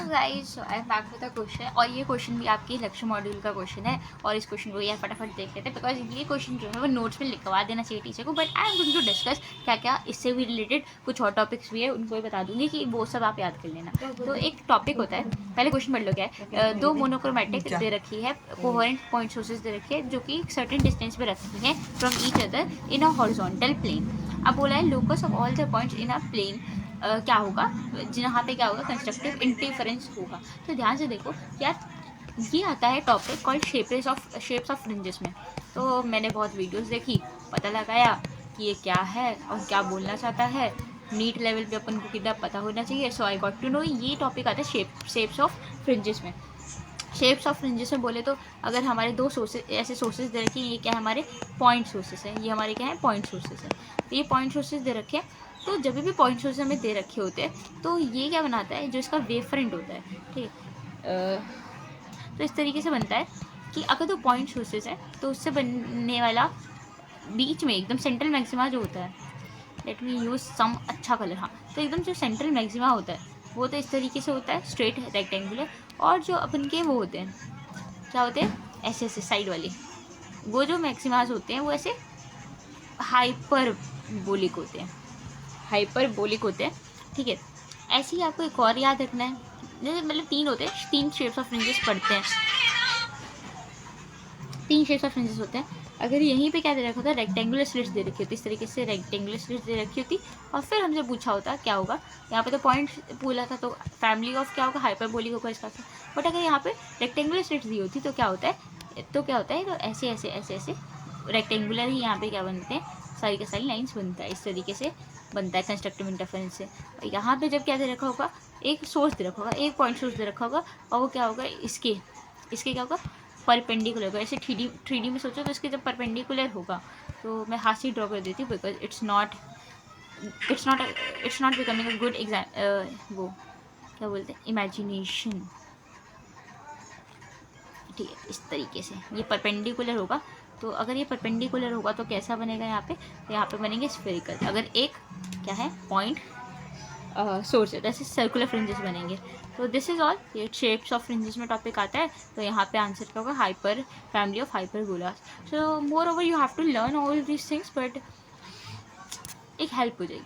Guys I am back with a question, और ये question भी आपके लेक्चर मॉड्यूल का क्वेश्चन है। और इस क्वेश्चन को यार फटाफट देख लेते हैं, बिकॉज ये क्वेश्चन जो है वो नोट्स में लिखवा देना चाहिए टीचर को। But I am going to discuss क्या क्या इससे भी रिलेटेड कुछ और टॉपिक्स भी है, उनको भी बता दूंगी कि वो सब आप याद कर लेना। तो एक टॉपिक होता है, पहले क्वेश्चन पढ़ लो क्या है। दो मोनोक्रोमेटिक दे रखी है, कोहेरेंट पॉइंट सोर्सेज दे रखी है जो कि सर्टेन डिस्टेंस पे रखी है from each other in a horizontal plane. अब बोला है locus of all the points in a plane क्या होगा, जहाँ पे क्या होगा, कंस्ट्रक्टिव इंटरफेरेंस होगा। तो ध्यान से देखो यार, ये आता है topic called shapes of fringes में। तो मैंने बहुत वीडियोस देखी, पता लगाया कि ये क्या है और क्या बोलना चाहता है। नीट लेवल पे अपन को कितना पता होना चाहिए। सो आई गॉट टू नो ये टॉपिक आता है शेप्स ऑफ फ्रिंजेस में। शेप्स ऑफ फ्रिंजेस में बोले तो अगर हमारे दो सोर्सेज ऐसे सोर्सेज दे रखे हैं, ये क्या है हमारे पॉइंट सोर्सेज हैं, ये हमारे क्या है पॉइंट सोर्सेज हैं। तो ये पॉइंट सोर्सेज दे रखे हैं। तो जब भी पॉइंट सोर्सेज हमें दे रखे होते हैं तो ये क्या बनाता है, जो इसका वेव फ्रंट होता है, ठीक है, तो इस तरीके से बनता है कि अगर दो पॉइंट सोर्सेज हैं तो उससे बनने वाला बीच में एकदम सेंट्रल मैक्सिमा जो होता है, लेट मी यूज सम अच्छा कलर, हाँ, तो एकदम जो सेंट्रल मैक्सिमा होता है वो तो इस तरीके से होता है, स्ट्रेट रेक्टेंगुलर। और जो अपन के वो होते हैं, क्या होते हैं, ऐसे ऐसे साइड वाले, वो जो मैक्सिमाज होते हैं वो ऐसे हाइपरबोलिक होते हैं, हाइपरबोलिक होते हैं, ठीक है। ऐसे ही आपको एक और याद रखना है, जैसे मतलब तीन होते हैं, तीन शेप्स ऑफ फ्रिंजेस पढ़ते हैं, तीन शेप्स ऑफ फ्रिंजेस होते हैं। अगर यहीं पे क्या दे रखा होता है, रेक्टेंगुलर स्लिट्स दे रखी होती, इस तरीके से रेक्टेंगुलर स्लिट्स दे रखी होती, और फिर हमसे पूछा होता क्या होगा, यहाँ पे तो पॉइंट बोला था तो फैमिली ऑफ क्या होगा, हाइपरबोलिक होगा इसका। बट अगर यहाँ पे रेक्टेंगुलर स्लिट्स दी होती तो क्या होता है, तो ऐसे ऐसे ऐसे ऐसे रेक्टेंगुलर ही यहाँ पे क्या बनते हैं, सारी के सारी लाइन्स बनता है, इस तरीके से बनता है कंस्ट्रक्टिव इंटरफेरेंस से। और यहाँ पे जब क्या दे रखा होगा, एक सोर्स दे रखा होगा, एक पॉइंट सोर्स दे रखा होगा, और वो क्या होगा, इसके इसके क्या होगा, परपेंडिकुलर होगा। ऐसे थ्री डी में सोचो तो इसके जब परपेंडिकुलर होगा, तो मैं हाथ से ड्रॉ कर देती हूँ, because it's not becoming a good exam, वो क्या बोलते हैं, इमेजिनेशन, ठीक है। इस तरीके से ये परपेंडिकुलर होगा, तो अगर ये परपेंडिकुलर होगा तो कैसा बनेगा यहाँ पे, तो यहाँ पे बनेंगे स्फेरिकल। अगर एक क्या है पॉइंट सोर्स है, जैसे सर्कुलर फ्रिंजेस बनेंगे। तो दिस इज ऑल, ये शेप्स ऑफ फ्रिंजेस में टॉपिक आता है। तो यहाँ पे आंसर क्या होगा, hyper family of hyperbolas. So moreover you have to learn all these things, but एक हेल्प हो जाएगी।